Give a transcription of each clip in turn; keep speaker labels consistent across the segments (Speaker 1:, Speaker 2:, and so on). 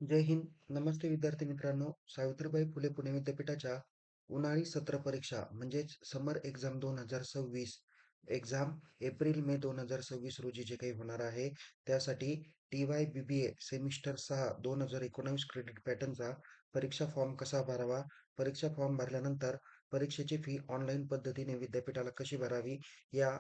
Speaker 1: जय हिंद. नमस्ते विद्यार्थी मित्रांनो. सावित्रीबाई फुले पुणे विद्यापीठाच्या उन्हाळी सत्र परीक्षा म्हणजेच समर एक्झाम 2026 एक्झाम एप्रिल-मे 2026 रोजी जे काही होणार आहे, त्यासाठी टी-वाय-बी-बी-ए सेमिस्टर 6 2019 क्रेडिट पॅटर्नचा परीक्षा फॉर्म कसा भरावा, परीक्षा फॉर्म भरल्यानंतर परीक्षेची फी ऑनलाईन पद्धतीने विद्यापीठाला कशी भरावी, या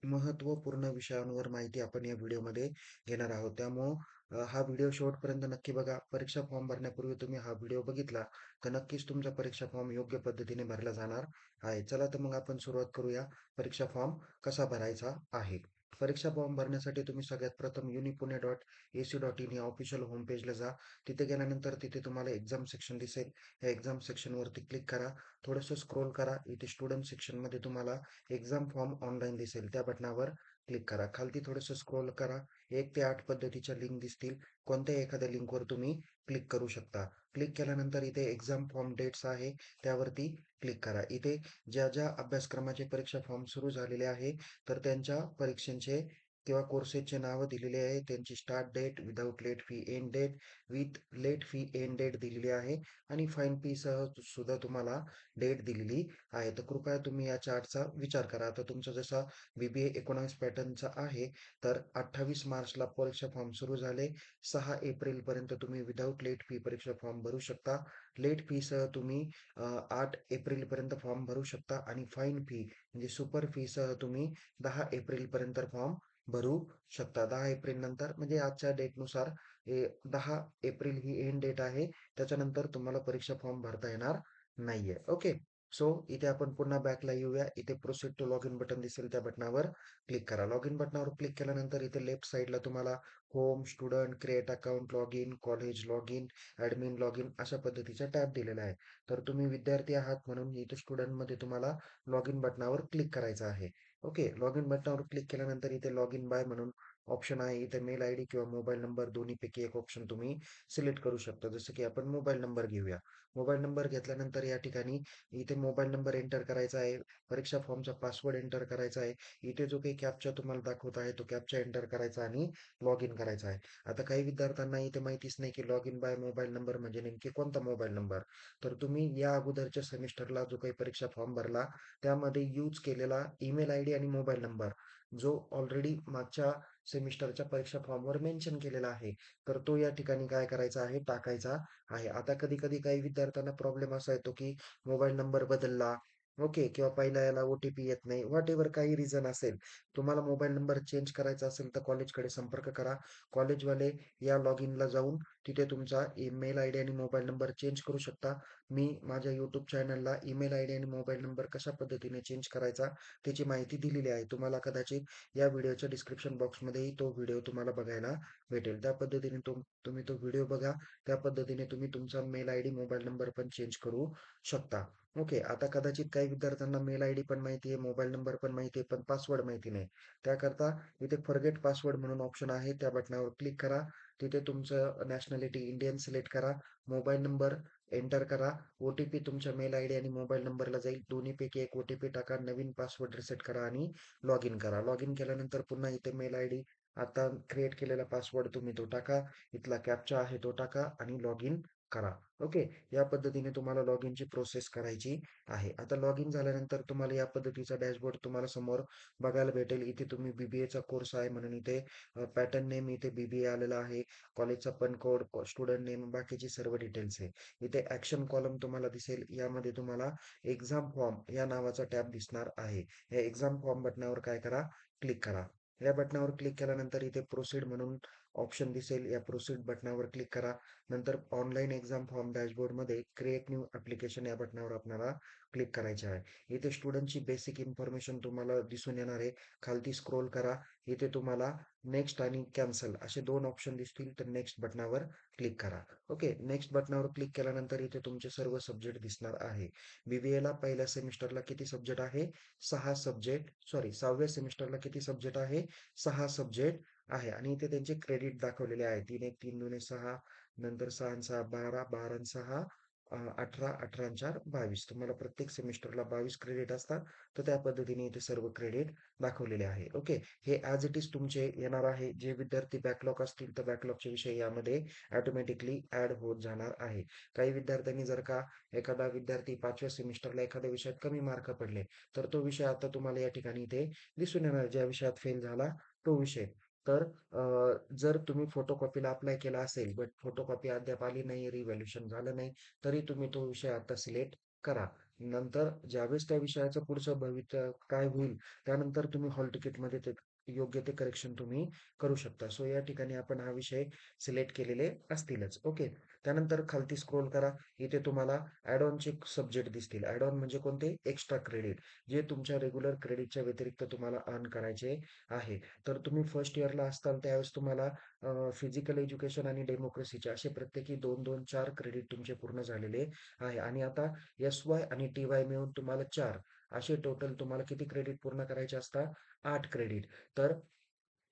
Speaker 1: महत्त्वपूर्ण विषयांवर माहिती आपण या व्हिडिओमध्ये घेणार आहोत. त्यामुळं हा व्हिडिओ शेवटपर्यंत नक्की बघा. परीक्षा फॉर्म भरण्यापूर्वी तुम्ही हा व्हिडिओ बघितला तर नक्कीच तुमचा परीक्षा फॉर्म योग्य पद्धतीने भरला जाणार आहे. चला तर मग आपण सुरुवात करूया. परीक्षा फॉर्म कसा भरायचा आहे. परीक्षा फॉर्म भरण्यासाठी तुम्ही सगळ्यात प्रथम unipuणे.ac.in या ऑफिशियल होम पेजला जा. तिथे गेल्यानंतर तिथे तुम्हाला एक्झाम सेक्शन दिसेल. या एक्झाम सेक्शनवरती क्लिक करा. थोडंसं स्क्रोल करा. इथे स्टुडंट सेक्शनमध्ये तुम्हाला एक्झाम फॉर्म ऑनलाईन दिसेल. त्या बटनावर क्लिक करा. खालती थोडंसं स्क्रोल करा. 1 ते 8 पद्धतीच्या लिंक दिसतील. कोणत्याही एखाद्या लिंकवर तुम्ही क्लिक करू शकता. क्लिक केल्यानंतर इथे एक्झाम फॉर्म डेट्स आहे, त्यावरती क्लिक करा. इथे ज्या ज्या अभ्यासक्रमाचे परीक्षा फॉर्म सुरू झालेले आहे, तर त्यांच्या परीक्षांचे किंवा कोर्सेसचे नावं दिलेली आहे. त्यांची start date, without late fee end date, with late fee end date दिलेली आहे आणि फाईन फी सह सुद्धा तुम्हाला डेट दिलेली आहे. तर कृपया तुम्ही या चार्टचा विचार करा. आता तुमचा जसा बी-बी-ए 19 पॅटर्नचा आहे, तर 28 मार्चला परीक्षा फॉर्म सुरू झाले. 6 एप्रिलपर्यंत तुम्ही विदाऊट लेट फी परीक्षा फॉर्म भरू शकता. लेट फीसह तुम्ही 8 एप्रिलपर्यंत फॉर्म भरू शकता आणि फाईन फी म्हणजे सुपर फीसह तुम्ही 10 एप्रिलपर्यंत फॉर्म भरू शकता. 10 एप्रिल नंतर म्हणजे आजच्या डेटनुसार 10 एप्रिल ही एंड डेट आहे. त्याच्यानंतर तुम्हाला परीक्षा फॉर्म भरता येणार नाहीये. ओके. सो इथे आपण पुन्हा बॅकला येऊया. इथे प्रोसीड टू लॉगिन बटन दिसेल, त्या बटनावर क्लिक करा. लॉगिन बटनावर क्लिक केल्यानंतर इथे लेफ्ट साईडला तुम्हाला home, student, create account, login, college login, admin login अशा पद्धतीचा टॅब दिलेला आहे. तर तुम्ही विद्यार्थी आहात म्हणून इथे स्टुडंटमध्ये तुम्हाला लॉगिन बटनावर क्लिक करायचं आहे. ओके. लॉगिन बटनावर क्लिक केल्यानंतर इथे लॉगिन बाय म्हणून ऑप्शन आहे. इथे मेल आयडी किंवा मोबाईल नंबर दोन्हीपैकी एक ऑप्शन तुम्ही सिलेक्ट करू शकता. जसं की आपण मोबाईल नंबर घेऊया. मोबाईल नंबर घेतल्यानंतर या ठिकाणी इथे मोबाईल नंबर एंटर करायचा आहे. परीक्षा फॉर्मचा पासवर्ड एंटर करायचा आहे. इथे जो काही कॅप्चा तुम्हाला दाखवत आहे, तो कॅप्चा एंटर करायचा आणि लॉग इन करायचा आहे. आता काही विद्यार्थ्यांना इथे माहितीच नाही की log in by mobile number म्हणजे नेमकी कोणता मोबाईल नंबर. तर तुम्ही या अगोदरच्या सेमिस्टरला जो काही परीक्षा फॉर्म भरला, त्यामध्ये यूज केलेला ईमेल आयडी आणि मोबाईल नंबर जो ऑलरेडी मागच्या सेमिस्टरच्या परीक्षा फॉर्मवर मेन्शन केलेला आहे, तर तो या ठिकाणी काय करायचा आहे, टाकायचा आहे. आता कधी-कधी काही विद्यार्थ्यांना प्रॉब्लेम असा येतो की मोबाईल नंबर बदलला, ओके, किंवा पहिल्या याला ओ-टी-पी येत नाही. व्हॉटएव्हर काही रिझन असेल, तुम्हाला मोबाईल नंबर चेंज करायचा असेल तर कॉलेजकडे संपर्क करा. कॉलेजवाले या लॉग इनला जाऊन तिथे तुमचा ईमेल आयडी आणि मोबाईल नंबर चेंज करू शकता. मी माझ्या YouTube चॅनलला ईमेल आयडी आणि मोबाईल नंबर कशा पद्धतीने चेंज करायचा त्याची माहिती दिलेली आहे. तुम्हाला कदाचित या व्हिडिओच्या डिस्क्रिप्शन बॉक्समध्येही तो व्हिडिओ तुम्हाला बघायला भेटेल. त्या पद्धतीने तुम्ही तो व्हिडिओ बघा. त्या पद्धतीने तुम्ही तुमचा मेल आयडी, मोबाईल नंबर पण चेंज करू शकता. ओके. आता कदाचित काही विद्यार्थ्यांना मेल आयडी पण माहिती आहे, मोबाईल नंबर पण माहिती आहे, पण पासवर्ड माहिती नाही. त्याकरता इथे फॉरगेट पासवर्ड म्हणून ऑप्शन आहे. त्या बटनावर क्लिक करा. तिथे तुमचं नॅशनॅलिटी इंडियन सिलेक्ट करा. मोबाईल नंबर एंटर करा. ओ-टी-पी तुमच्या मेल आयडी आणि मोबाईल नंबरला जाईल. दोन्हीपैकी एक ओ-टी-पी टाका. नवीन पासवर्ड रिसेट करा आणि लॉग इन करा. लॉग इन केल्यानंतर पुन्हा इथे मेल आयडी, आता क्रिएट केलेला पासवर्ड तुम्ही तो टाका. इथला कॅप्चा आहे तो टाका आणि लॉग इन करा. ओके. या पद्धतीने तुम्हाला लॉग इनची प्रोसेस करायची आहे. आता लॉग इन झाल्यानंतर तुम्हाला या पद्धतीचा डॅशबोर्ड तुम्हाला समोर बघायला भेटेल. इथे तुम्ही बी-बी-एचा कोर्स आहे म्हणून इथे पॅटर्न नेम इथे बी-बी-ए आलेला आहे. कॉलेजचा पण कोड, स्टुडंट नेम, बाकीची सर्व डिटेल्स आहे. इथे ॲक्शन कॉलम तुम्हाला दिसेल. यामध्ये तुम्हाला एक्झाम फॉर्म या नावाचा टॅब दिसणार आहे. या एक्झाम फॉर्म बटनावर काय करा, क्लिक करा. या बटनावर क्लिक केल्यानंतर इथे प्रोसीड म्हणून ऑप्शन दिसेल. या प्रोसीड बटनावर क्लिक करा. नंतर ऑनलाईन एक्झाम फॉर्म डॅशबोर्डमध्ये क्रिएट न्यू ॲप्लिकेशन या बटनावर आपल्याला क्लिक करायचे आहे. इथे स्टुडंटची बेसिक इन्फॉर्मेशन तुम्हाला दिसून येणार आहे. खालती स्क्रोल करा. इथे तुम्हाला नेक्स्ट आणि कॅन्सल असे 2 ऑप्शन दिसतील. तर नेक्स्ट बटनावर क्लिक करा. ओके. नेक्स्ट बटनावर क्लिक केल्यानंतर इथे तुमचे सर्व सब्जेक्ट दिसणार आहे. बी-बी-एला पहिल्या सेमिस्टरला किती सब्जेक्ट आहे? 6 सब्जेक्ट, सॉरी 6व्या सेमिस्टरला किती सब्जेक्ट आहे? 6 सब्जेक्ट आहे आणि इथे त्यांचे क्रेडिट दाखवलेले आहे. 3 1 3 2 6, नंतर 6 आणि 6 12, 12 आणि 6 18, 18 आणि 4 22. तुम्हाला प्रत्येक सेमिस्टरला 22 क्रेडिट असतात. तर त्या पद्धतीने इथे सर्व क्रेडिट दाखवलेले आहे. ओके. हे ॲज इट इज तुमचे येणार आहे. जे विद्यार्थी बॅकलॉग असतील, तर बॅकलॉगचे विषय यामध्ये ऑटोमॅटिकली ॲड होत जाणार आहे. काही विद्यार्थ्यांनी जर का एखादा विद्यार्थी 5व्या सेमिस्टरला एखाद्या विषयात कमी मार्क पडले, तर तो विषय आता तुम्हाला या ठिकाणी इथे दिसून येणार. ज्या विषयात फेल झाला तो विषय. तर जर तुम्ही फोटोकॉपीला अप्लाय केला असेल, बट फोटोकॉपी अद्याप आली नाही, रिव्हॅल्युएशन झालं नाही, तरी तुम्ही तो विषय आता सिलेक्ट करा. नंतर ज्यावेळेस त्या विषयाचं पुढचं भविष्य काय होईल, त्यानंतर तुम्ही हॉल तिकीटमध्ये ते योग्य ते करेक्शन तुम्ही करू शकता. सो या ठिकाणी आपण हा विषय सिलेक्ट केलेले असतीलच. ओके. त्यानंतर खालती स्क्रोल करा. इथे तुम्हाला ॲड ऑनचे सब्जेक्ट दिसतील. ॲड ऑन म्हणजे कोणते? Extra credit. जे तुमच्या रेग्युलर क्रेडिटच्या व्यतिरिक्त तुम्हाला अर्न करायचे आहे. तर तुम्ही फर्स्ट इयरला असताल त्यावेळेस तुम्हाला फिजिकल एज्युकेशन आणि डेमोक्रेसीचे असे प्रत्येकी 2-2, 4 क्रेडिट तुमचे पूर्ण झालेले आहे आणि आता एस-वाय आणि टी-वाय मिळून तुम्हाला 4 असे टोटल तुम्हाला किती क्रेडिट पूर्ण करायचे असतात? 8 क्रेडिट. तर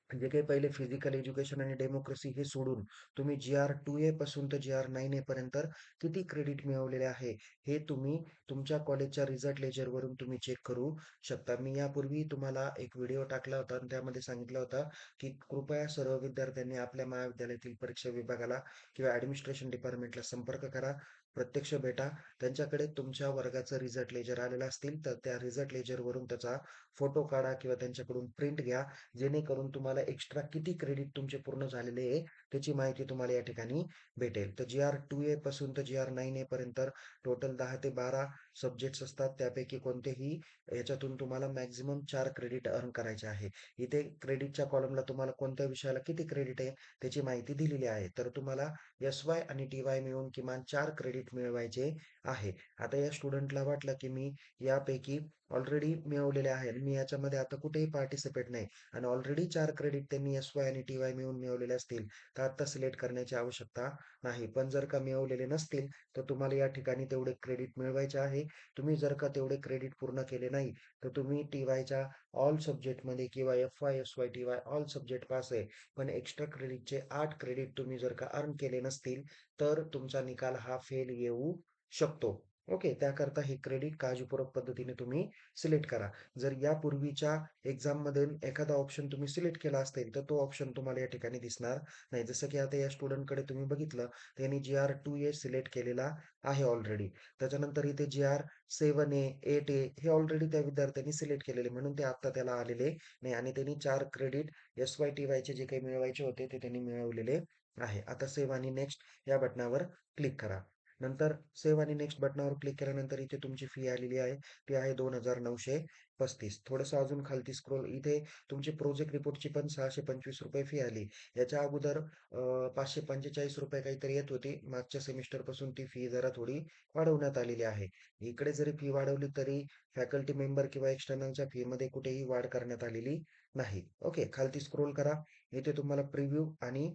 Speaker 1: जे काही पहिले फिजिकल एज्युकेशन आणि डेमोक्रेसी हे सोडून तुम्ही GR-2A पासून तर GR-9A पर्यंत किती क्रेडिट मिळवलेले आहे, हे तुम्ही तुमच्या कॉलेजच्या रिझल्ट लेजरवरून तुम्ही चेक करू शकता. मी यापूर्वी तुम्हाला एक व्हिडिओ टाकला होता आणि त्यामध्ये सांगितलं होतं, की कृपया सर्व विद्यार्थ्यांनी आपल्या महाविद्यालयातील परीक्षा विभागाला किंवा ॲडमिनिस्ट्रेशन डिपार्टमेंटला संपर्क करा. प्रत्यक्ष भेटा. त्यांच्याकडे तुमच्या वर्गाचं रिझल्ट लेजर आलेलं असतील, तर त्या रिझल्ट लेजरवरून त्याचा फोटो काढा किंवा त्यांच्याकडून प्रिंट घ्या. जेणेकरून तुम्हाला एक्स्ट्रा किती क्रेडिट तुमचे पूर्ण झालेले आहे त्याची माहिती तुम्हाला या ठिकाणी भेटेल. तर GR-2A पासून तर GR-9A पर्यंत टोटल 10 ते 12 सब्जेक्ट्स असतात. त्यापैकी कोणतेही याच्यातून तुम्हाला मॅक्सिमम 4 क्रेडिट अर्न करायचे आहे. इथे क्रेडिटच्या कॉलमला तुम्हाला कोणत्या विषयाला किती क्रेडिट आहे त्याची माहिती दिलेली आहे. तर तुम्हाला एस-वाय आणि टी-वाय मिळून किमान 4 क्रेडिट मिळवायचे आहे. आता या स्टुडंटला वाटलं की मी यापैकी ऑलरेडी मिळवलेले आहे आणि मी याच्यामध्ये आता कुठेही पार्टिसिपेट नाही आणि ऑलरेडी 4 क्रेडिट त्यांनी एस-वाय आणि टी-वाय मिळून मिळवलेले असतील, तर आता सिलेक्ट करण्याची आवश्यकता नाही. पण जर का मिळवलेले नसतील, तर तुम्हाला या ठिकाणी तेवढे क्रेडिट मिळवायचे आहे. तुम्ही जर का तेवढे क्रेडिट पूर्ण केले नाही, तर तुम्ही टी-वायच्या ऑल सब्जेक्टमध्ये किंवा FY, SY, TY all subject pass आहे. पण एक्स्ट्रा क्रेडिटचे 8 क्रेडिट तुम्ही जर का अर्न केले नसतील, तर तुमचा निकाल हा फेल येऊ शकतो. ओके. त्याकरता हे क्रेडिट काळजीपूर्वक पद्धतीने तुम्ही सिलेक्ट करा. जर यापूर्वीच्या एक्झाममध्ये एखादा ऑप्शन तुम्ही सिलेक्ट केला असेल, तर तो ऑप्शन तुम्हाला या ठिकाणी दिसणार नाही. जसं की आता या स्टुडंटकडे तुम्ही बघितलं, त्यांनी GR-2A सिलेक्ट केलेला आहे ऑलरेडी. त्याच्यानंतर इथे GR-7A, 8A हे ऑलरेडी त्या विद्यार्थ्यांनी सिलेक्ट केलेले म्हणून ते आता त्याला आलेले नाही आणि त्यांनी 4 क्रेडिट एस-वाय, टी-वायचे जे काही मिळवायचे होते ते त्यांनी मिळवलेले आहे. आता सेव्ह आणि नेक्स्ट या बटनावर क्लिक करा. नंतर सेव्ह आणि नेक्स्ट बटनावर क्लिक केल्यानंतर इथे तुमची फी आलेली आहे. ती आहे ₹2,935. थोडंसं अजून खालती स्क्रोल इथे तुमची प्रोजेक्ट रिपोर्टची पण ₹625 फी आली. याच्या अगोदर ₹545 काहीतरी येत होती. मागच्या सेमिस्टरपासून ती फी जरा थोडी वाढवण्यात आलेली आहे. इकडे जरी फी वाढवली तरी फॅकल्टी मेंबर किंवा एक्स्टर्नलच्या फीमध्ये कुठेही वाढ करण्यात आलेली नाही. ओके. खालती स्क्रोल करा. इथे तुम्हाला प्रिव्ह्यू आणि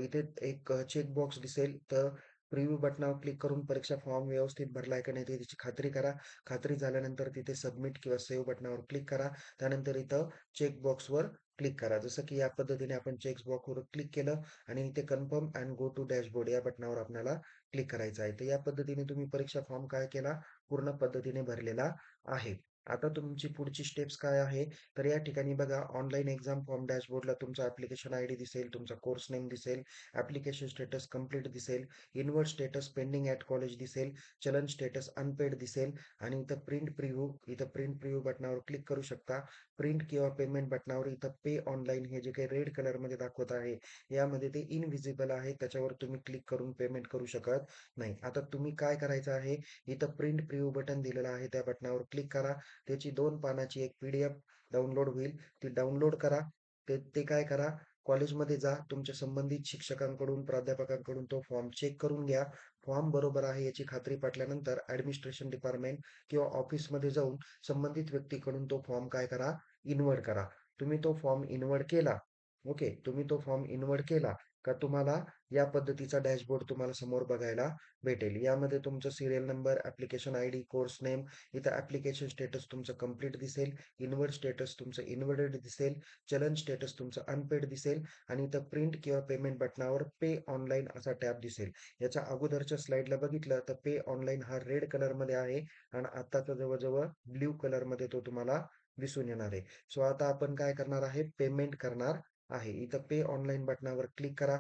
Speaker 1: इथे एक चेक बॉक्स दिसेल. तर प्रिव्ह्यू बटनावर क्लिक करून परीक्षा फॉर्म व्यवस्थित भरलाय का नाही ते त्याची खात्री करा. खात्री झाल्यानंतर तिथे सबमिट किंवा सेव्ह बटनावर क्लिक करा. त्यानंतर इथं चेक बॉक्सवर क्लिक करा. जसं की या पद्धतीने आपण चेक बॉक्सवर क्लिक केलं आणि इथे confirm and go to dashboard या बटनावर आपल्याला क्लिक करायचं आहे. तर या पद्धतीने तुम्ही परीक्षा फॉर्म काय केला? पूर्ण पद्धतीने भरलेला आहे. आता तुमची पुढची स्टेप्स काय आहे? तर या ठिकाणी बघा ऑनलाईन एक्झाम फॉर्म डॅशबोर्डला तुमचा ॲप्लिकेशन आयडी दिसेल, तुमचा कोर्स नेम दिसेल, ॲप्लिकेशन स्टेटस कंप्लीट दिसेल, inward status pending at college दिसेल, चलन स्टेटस अनपेड दिसेल आणि इथं प्रिंट प्रिव्ह्यू बटनावर क्लिक करू शकता. प्रिंट किंवा पेमेंट बटनावर इथं पे ऑनलाईन हे जे काही रेड कलरमध्ये दाखवत आहे, यामध्ये ते इनव्हिजिबल आहे. त्याच्यावर तुम्ही क्लिक करून पेमेंट करू शकत नाही. आता तुम्ही काय करायचं आहे, इथं प्रिंट प्रिव्ह्यू बटन दिलेलं आहे, त्या बटनावर क्लिक करा. त्याची 2 पानाची एक PDF डाउनलोड होईल. ती डाउनलोड करा. ते ते काय करा, कॉलेजमध्ये जा. तुमच्या संबंधित शिक्षकांकडून, प्राध्यापकांकडून तो फॉर्म चेक करून घ्या. फॉर्म बरोबर आहे याची खात्री पटल्यानंतर ॲडमिनिस्ट्रेशन डिपार्टमेंट किंवा ऑफिसमध्ये जाऊन संबंधित व्यक्तीकडून तो फॉर्म काय करा, इन्व्हर्ट करा. तुम्ही तो फॉर्म इन्व्हर्ट केला. ओके. तुम्ही तो फॉर्म इन्व्हर्ट केला का तुम्हाला या पद्धतीचा डॅशबोर्ड तुम्हाला समोर बघायला भेटेल. यामध्ये तुमचं serial number, application ID, course name, इथं ॲप्लिकेशन स्टेटस तुमचं कंप्लीट दिसेल, इनवर्ड स्टेटस तुमचं इन्व्हर्टेड दिसेल, चलन स्टेटस तुमचं अनपेड दिसेल आणि इथं प्रिंट किंवा पेमेंट बटनावर पे ऑनलाईन असा टॅब दिसेल. याच्या अगोदरच्या स्लाइडला बघितलं तर पे ऑनलाईन हा रेड कलरमध्ये आहे आणि आत्ताचा जवळ-जवळ ब्लू कलरमध्ये तो तुम्हाला दिसून येणार आहे. सो आता आपण काय करणार आहे? पेमेंट करणार आहे. इथं पे ऑनलाईन बटनावर क्लिक करा.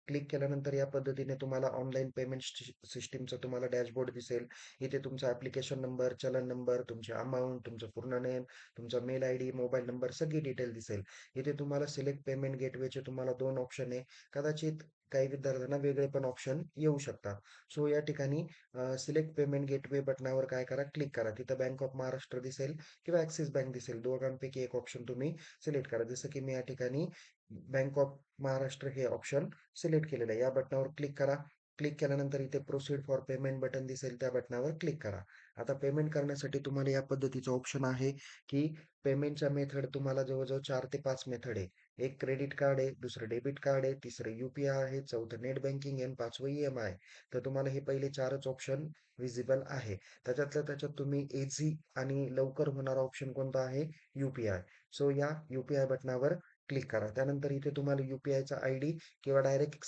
Speaker 1: क्लिक केल्यानंतर या पद्धतीने तुम्हाला ऑनलाईन पेमेंट सिस्टमचं तुम्हाला डॅशबोर्ड दिसेल. इथे तुमचा ॲप्लिकेशन नंबर, चलन नंबर, तुमची अमाउंट, तुमचं पूर्ण नेम, तुमचा मेल आयडी, मोबाईल नंबर सगळी डिटेल दिसेल. इथे तुम्हाला सिलेक्ट पेमेंट गेटवेचे तुम्हाला 2 ऑप्शन आहे. कदाचित काही विद्यार्थ्यांना वेगळे पण ऑप्शन येऊ शकतात. सो या ठिकाणी सिलेक्ट पेमेंट गेटवे बटनावर काय करा? क्लिक करा. तिथं बँक ऑफ महाराष्ट्र दिसेल किंवा ॲक्सिस बँक दिसेल. दोघांपैकी एक ऑप्शन तुम्ही सिलेक्ट करा. जसं की मी या ठिकाणी बँक ऑफ महाराष्ट्र हे ऑप्शन सिलेक्ट केलेलं आहे. या बटनावर क्लिक करा. क्लिक केल्यानंतर इथे प्रोसीड फॉर पेमेंट बटन दिसेल त्या बटनावर क्लिक करा. आता पेमेंट करण्यासाठी तुम्हाला या पद्धतीचं ऑप्शन आहे, की पेमेंटच्या मेथड तुम्हाला जवळ-जवळ 4 ते 5 मेथड आहे. एक क्रेडिट कार्ड आहे, दुसरं डेबिट कार्ड आहे, तिसरं यू-पी-आय आहे, चौथं नेट बँकिंग आहे आणि 5वं ई-एम-आय. तर तुम्हाला हे पहिले 4च ऑप्शन विजिबल आहे. त्याच्यातल्या त्याच्यात तुम्ही ईझी आणि लवकर होणारा ऑप्शन कोणता आहे? यू-पी-आय. सो या यू-पी-आय बटनावर क्लिक करा. त्यानंतर इथे तुम्हाला यू-पी-आयचा आयडी किंवा डायरेक्ट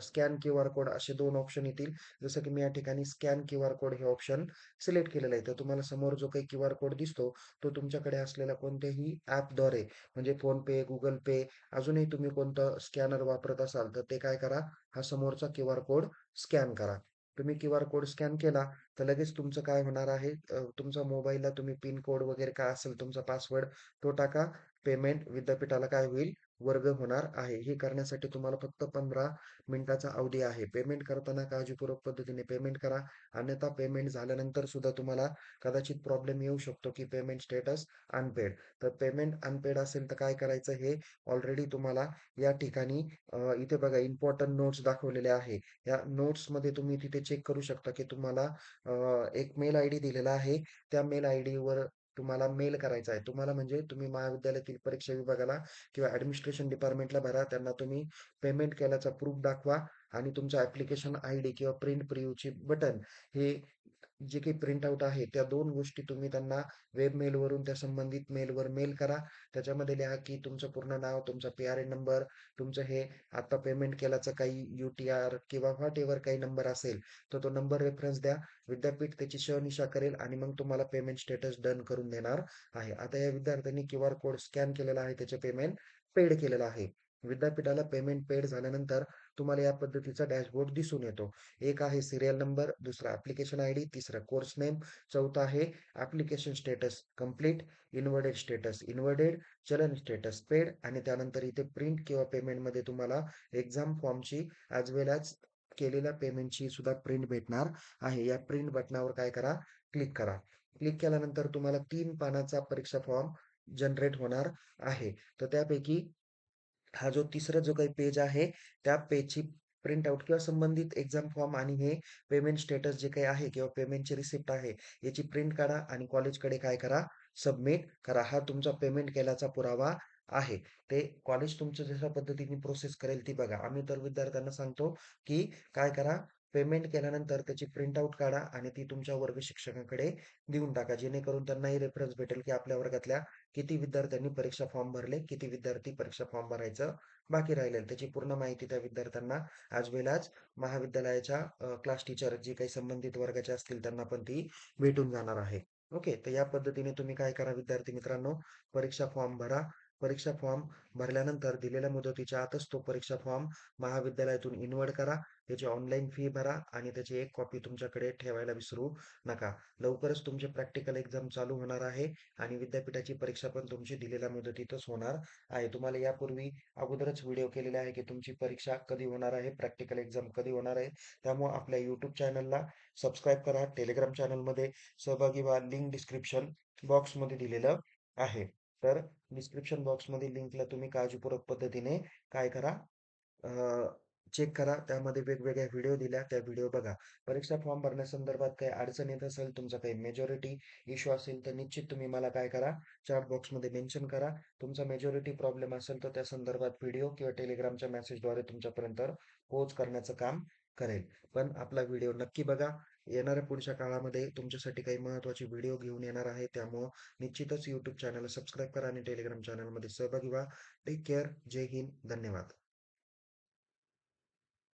Speaker 1: स्कॅन क्यूआर कोड असे 2 ऑप्शन येतील. जसं की मी या ठिकाणी स्कॅन क्यूआर कोड हे ऑप्शन सिलेक्ट केलेलं आहे. तर तुम्हाला समोर जो काही क्यूआर कोड दिसतो, तो तुमच्याकडे असलेल्या कोणत्याही ॲपद्वारे म्हणजे फोनपे, Google Pay अजूनही तुम्ही कोणतं स्कॅनर वापरत असाल, तर ते काय करा, हा समोरचा क्यूआर कोड स्कॅन करा. तुम्ही क्यूआर कोड स्कॅन केला, तर लगेच तुमचं काय होणार आहे, तुमच्या मोबाईलला तुम्ही पिन कोड वगैरे काय असेल तुमचा पासवर्ड तो टाका. पेमेंट विद्यापीठाला काय होईल? वर्ग होणार आहे. हे करण्यासाठी तुम्हाला फक्त 15 मिनिटाचा अवधी आहे. पेमेंट करताना काळजीपूर्वक पद्धतीने पेमेंट करा. अन्यथा पेमेंट झाल्यानंतर सुद्धा तुम्हाला कदाचित प्रॉब्लेम येऊ शकतो, की पेमेंट स्टेटस अनपेड. तर पेमेंट अनपेड असेल तर काय करायचं हे ऑलरेडी तुम्हाला या ठिकाणी इथे बघा इम्पोर्टंट नोट्स दाखवलेले आहे. या नोट्समध्ये तुम्ही तिथे चेक करू शकता, की तुम्हाला एक मेल आयडी दिलेला आहे. त्या मेल आयडीवर तुम्हाला मेल करायचा आहे. तुम्हाला म्हणजे तुम्ही महाविद्यालयातील परीक्षा विभागाला किंवा ॲडमिनिस्ट्रेशन डिपार्टमेंटला भरा. त्यांना तुम्ही पेमेंट केल्याचा प्रूफ दाखवा आणि तुमचा ॲप्लिकेशन आयडी किंवा प्रिंट प्रिव्ह्यूची बटन हे जे काही प्रिंटआउट आहे, त्या 2 गोष्टी तुम्ही त्यांना वेब मेलवरून त्या संबंधित मेलवर मेल करा. त्याच्यामध्ये लिहा, की तुमचं पूर्ण नाव, तुमचा पी-आर-एन नंबर, तुमचं हे आता पेमेंट केल्याचं काही यू-टी-आर किंवा व्हॉटएव्हर काही नंबर असेल, तर तो नंबर रेफरन्स द्या. विद्यापीठ त्याची शहानिशा करेल आणि मग तुम्हाला पेमेंट स्टेटस डन करून देणार आहे. आता या विद्यार्थ्यांनी क्यूआर कोड स्कॅन केलेला आहे, त्याचे पेमेंट पेड केलेलं आहे. विद्यापीठाला पेमेंट पेड झाल्यानंतर तुम्हाला या पद्धतीचा डॅशबोर्ड दिसून येतो. एक आहे सीरियल नंबर, दुसरा ॲप्लिकेशन आयडी, तिसरा कोर्स नेम, चौथा आहे application status complete, inverted status inverted, चलन स्टेटस पेड आणि त्यानंतर इथे प्रिंट किंवा पेमेंटमध्ये तुम्हाला एक्झाम फॉर्मची ॲज वेल ॲज केलेल्या पेमेंटची सुद्धा प्रिंट भेटणार आहे. या प्रिंट बटनावर काय करा? क्लिक करा. क्लिक केल्यानंतर तुम्हाला 3 पानाचा परीक्षा फॉर्म जनरेट होणार आहे. तर त्यापैकी हा जो तिसरा जो काही पेज आहे, त्या पेजची प्रिंट आउट किंवा संबंधित एक्झाम फॉर्म आणि हे पेमेंट स्टेटस जे काही आहे किंवा पेमेंटची रिसिप्ट आहे, याची प्रिंट काढा आणि कॉलेजकडे काय करा? सबमिट करा. हा तुमचा पेमेंट केल्याचा पुरावा आहे. ते कॉलेज तुमचं जशा पद्धतीने प्रोसेस करेल ती बघा. आम्ही तर विद्यार्थ्यांना सांगतो, की काय करा? पेमेंट केल्यानंतर त्याची प्रिंट आउट काढा आणि ती तुमच्या वर्ग शिक्षकाकडे देऊन टाका. जेणेकरून त्यांनाही रेफरन्स भेटेल, की आपल्या वर्गातल्या किती विद्यार्थ्यांनी परीक्षा फॉर्म भरले, किती विद्यार्थी परीक्षा फॉर्म भरायचं बाकी राहिलेलं. त्याची पूर्ण माहिती त्या विद्यार्थ्यांना ॲज वेल ॲज महाविद्यालयाच्या क्लास टीचर जे काही संबंधित वर्गाचे असतील त्यांना पण ती भेटून जाणार आहे. ओके. तर या पद्धतीने तुम्ही काय करा विद्यार्थी मित्रांनो, परीक्षा फॉर्म भरा. परीक्षा फॉर्म भरल्यानंतर दिलेल्या मुदतीच्या आतच तो परीक्षा फॉर्म महाविद्यालयातून इन्व्हर्ट करा. त्याची ऑनलाईन फी भरा आणि त्याची एक कॉपी तुमच्याकडे ठेवायला विसरू नका. लवकरच तुमचे प्रॅक्टिकल एक्झाम चालू होणार आहे आणि विद्यापीठाची परीक्षा पण तुमची दिलेल्या मुदतीतच होणार आहे. तुम्हाला यापूर्वी अगोदरच व्हिडिओ केलेले आहे, की तुमची परीक्षा कधी होणार आहे, प्रॅक्टिकल एक्झाम कधी होणार आहे. त्यामुळे आपल्या YouTube चॅनलला सबस्क्राईब करा. Telegram चॅनलमध्ये सहभागी व्हा. लिंक डिस्क्रिप्शन बॉक्समध्ये दिलेलं आहे. तर डिस्क्रिप्शन बॉक्समधील लिंकला तुम्ही काळजीपूर्वक पद्धतीने काय करा? चेक करा. त्यामध्ये वेगवेगळ्या व्हिडिओ दिल्या, त्या व्हिडिओ बघा. परीक्षा फॉर्म भरण्यासंदर्भात काही अडचण येत असेल, तुमचा काही मेजॉरिटी इश्यू असेल, तर निश्चित तुम्ही मला काय करा, चॅट बॉक्समध्ये मेन्शन करा. तुमचा मेजॉरिटी प्रॉब्लेम असेल, तर त्या संदर्भात व्हिडिओ किंवा टेलिग्रामच्या मेसेजद्वारे तुमच्यापर्यंत पोहोच करण्याचं काम करेल. पण आपला व्हिडिओ नक्की बघा. येणाऱ्या पुढच्या काळामध्ये तुमच्यासाठी काही महत्त्वाचे व्हिडिओ घेऊन येणार आहे. त्यामुळं निश्चितच YouTube चॅनलला सबस्क्राईब करा आणि टेलिग्राम चॅनलमध्ये सहभागी व्हा. Take care. जय हिंद. धन्यवाद.